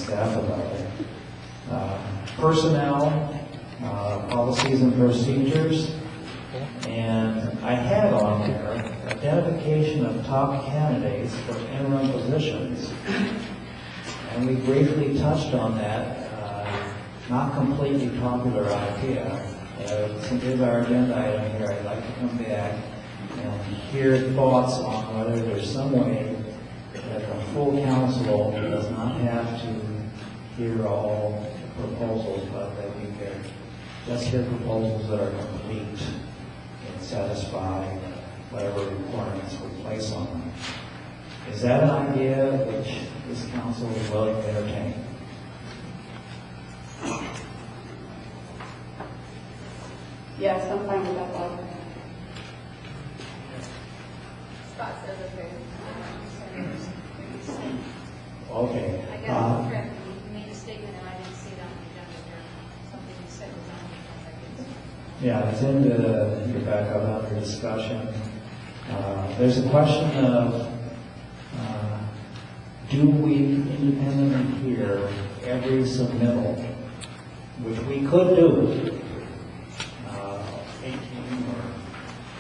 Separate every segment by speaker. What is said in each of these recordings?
Speaker 1: staff about it. Personnel, policies and procedures, and I had on there identification of top candidates for interim positions. And we briefly touched on that, not completely popular idea. Since it is our agenda item here, I'd like to come back and hear thoughts on whether there's some way that the full council does not have to hear all proposals, but that we can just hear proposals that are complete and satisfy whatever requirements we place on them. Is that an idea which this council is willing to entertain?
Speaker 2: Yes, I'm fine with that, Bob.
Speaker 3: Scott says okay.
Speaker 1: Okay.
Speaker 3: I guess it's correct. You made a statement and I didn't see it on the agenda or something you said was on the agenda.
Speaker 1: Yeah, it's in your backup under discussion. There's a question of do we independently hear every submittal, which we could do, 18 or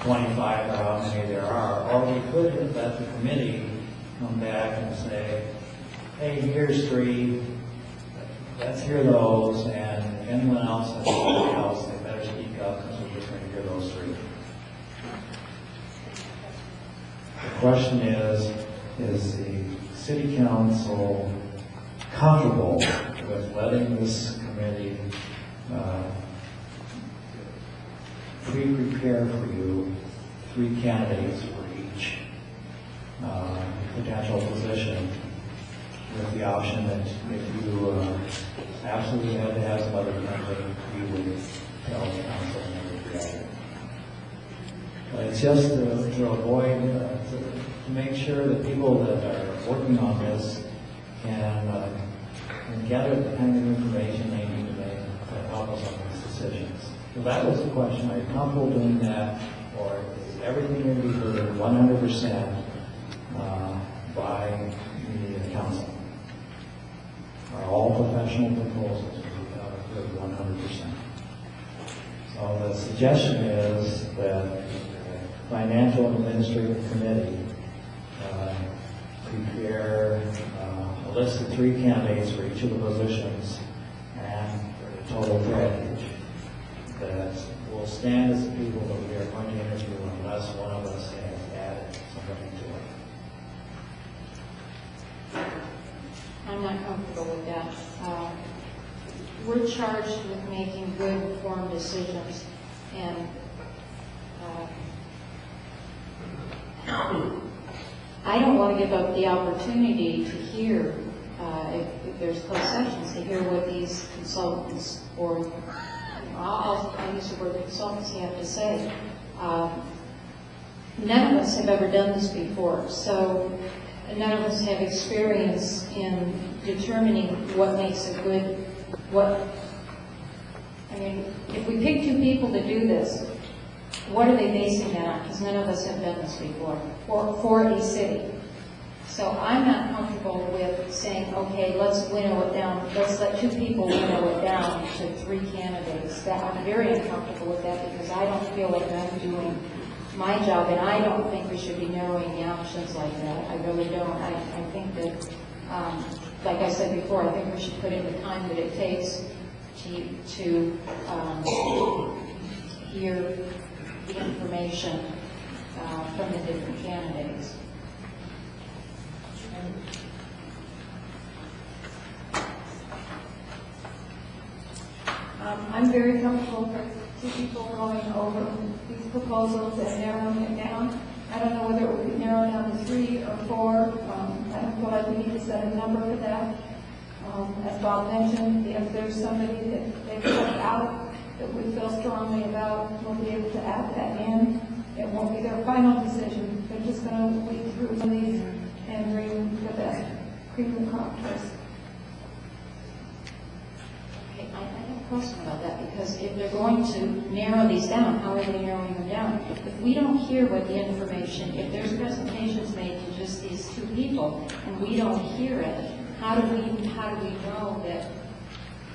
Speaker 1: 25 or how many there are, or we could let the committee come back and say, hey, here's 3, let's hear those, and anyone else has something else, they better speak up because we're just going to hear those 3. The question is the City Council comfortable with letting this committee pre-prepare for you 3 candidates for each potential position, with the option that if you absolutely had to have some other candidate, you would tell the council and react. But it's just to avoid, to make sure that people that are working on this can gather the kind of information they need to make to help us on these decisions. So that was the question. Are you comfortable doing that, or is everything going to be heard 100% by the council? Are all professional proposals heard 100%? So the suggestion is that the Financial and Administrative Committee prepare a list of 3 candidates for each of the positions and for the total package that will stand as the people that we are going to interview unless one of us has added something to it.
Speaker 4: I'm not comfortable with that. We're charged with making good, informed decisions, and I don't want to give up the opportunity to hear, if there's closed sessions, to hear what these consultants, or I'll use the word consultants, have to say. None of us have ever done this before, so none of us have experience in determining what makes a good, if we pick 2 people to do this, what are they basing that on? Because none of us have done this before, for a city. So I'm not comfortable with saying, okay, let's winnow it down, let's let 2 people winnow it down to 3 candidates. I'm very uncomfortable with that because I don't feel like I'm doing my job, and I don't think we should be narrowing the options like that. I really don't. I think that, like I said before, I think we should put in the time that it takes to hear the information from the different candidates.
Speaker 2: I'm very comfortable for 2 people going over these proposals and narrowing it down. I don't know whether it would be narrowed down to 3 or 4. I don't feel like we need to set a number for that. As Bob mentioned, if there's somebody that they've left out that we feel strongly about, we'll be able to add that in. It won't be their final decision. They're just going to weed through some of these and bring the best cream of the crop to us.
Speaker 4: Okay, I have a question about that, because if they're going to narrow these down, how are they narrowing them down? If we don't hear what the information, if there's presentations made to just these 2 people and we don't hear it, how do we know that,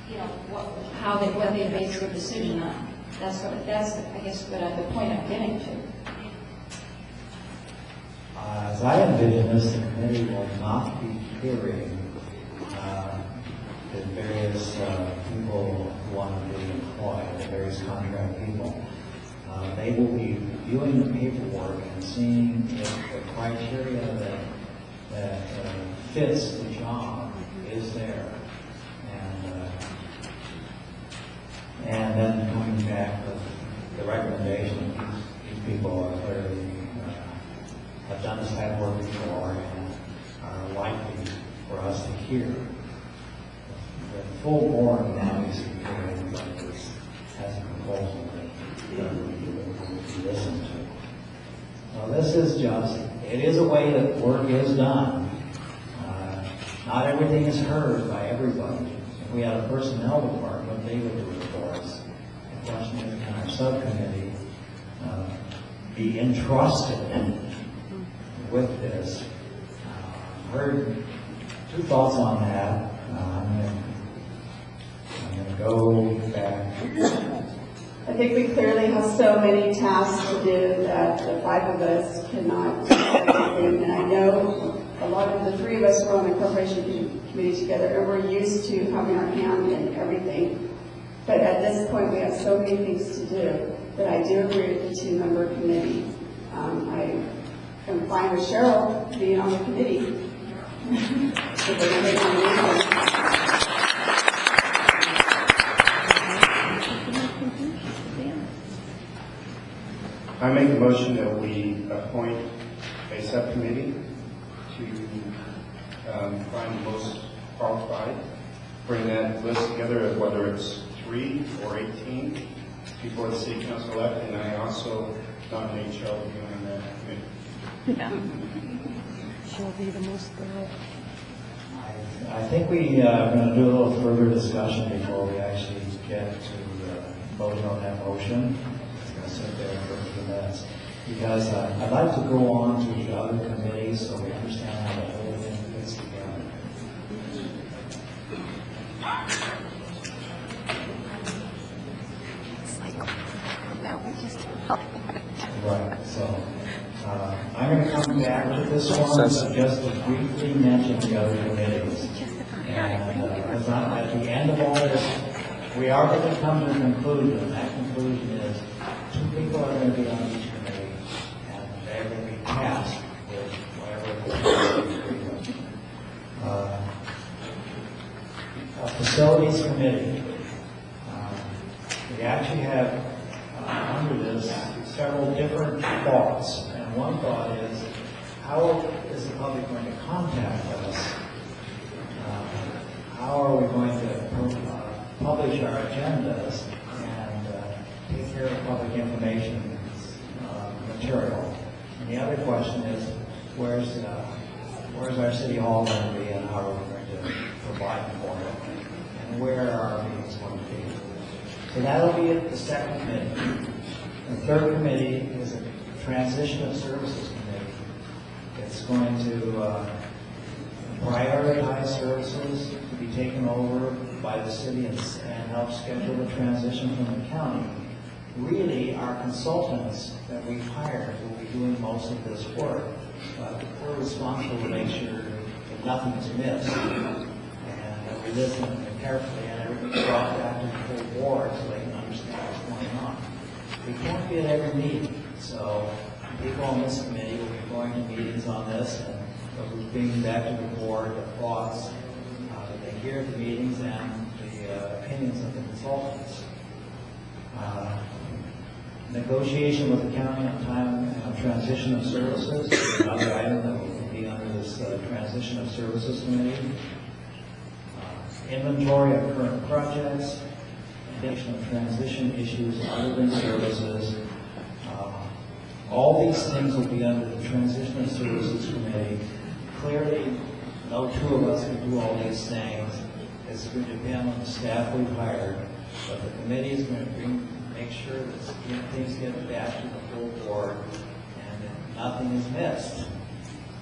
Speaker 4: you know, what they base their decision on? That's I guess the point I'm getting to.
Speaker 1: As I envision this, the committee will not be hearing the various people who want to be employed, the various contract people. They will be viewing the paperwork and seeing if the criteria that fits the job is there. And then coming back with the recommendation, these people are clearly have done this type of work before and are likely for us to hear. The full board obviously has a proposal that we listen to. Now this is it is a way that work is done. Not everything is heard by everybody. If we had a personnel department, they would do it for us. The question is, can our subcommittee be entrusted with this? Heard two thoughts on that. I'm going to go back.
Speaker 5: I think we clearly have so many tasks to do that the five of us cannot do everything. And I know a lot of the three of us were on the corporation committee together, and we're used to having our hand in everything. But at this point, we have so many things to do that I do agree with the two-member committee. I am fine with Cheryl being on the committee.
Speaker 6: I make a motion that we appoint a subcommittee to find the most qualified, bring that list together of whether it's 3 or 18 before the city council elect, and I also nominate Cheryl to be on that committee.
Speaker 7: She'll be the most thorough.
Speaker 1: I think we are going to do a little further discussion before we actually get to voting on that motion. It's going to sit there for a few minutes. Because I'd like to go on to the other committees so we understand how the whole thing fits together. Right, so I'm going to come back to this one just to briefly mention the other committees. And at the end of all this, we are going to come to a conclusion. That conclusion is 2 people are going to be on each committee, and they're going to be tasked with whatever a facilities committee. We actually have under this several different thoughts, and one thought is, how is the public going to contact us? How are we going to publish our agendas and take care of public information material? And the other question is, where's our city hall going to be, and how are we going to provide for it, and where are our meetings going to be? So that'll be the second committee. The third committee is a transition of services committee. It's going to prioritize services to be taken over by the city and help schedule the transition from the county. Really, our consultants that we've hired will be doing most of this work, but we're responsible to make sure that nothing is missed, and that we listen carefully and everything's brought back to the full board so they can understand what's going on. We can't be at every meeting, so people on this committee will be going to meetings on this and we'll be bringing back to the board the thoughts that they hear at the meetings and the opinions of the consultants. Negotiation with the county on time and transition of services is another item that will be under this transition of services committee. Inventory of current projects, additional transition issues other than services. All these things will be under the Transition of Services Committee. Clearly, no two of us can do all these things. It's going to depend on the staff we've hired, but the committee is going to make sure that things get back to the full board and that nothing is missed.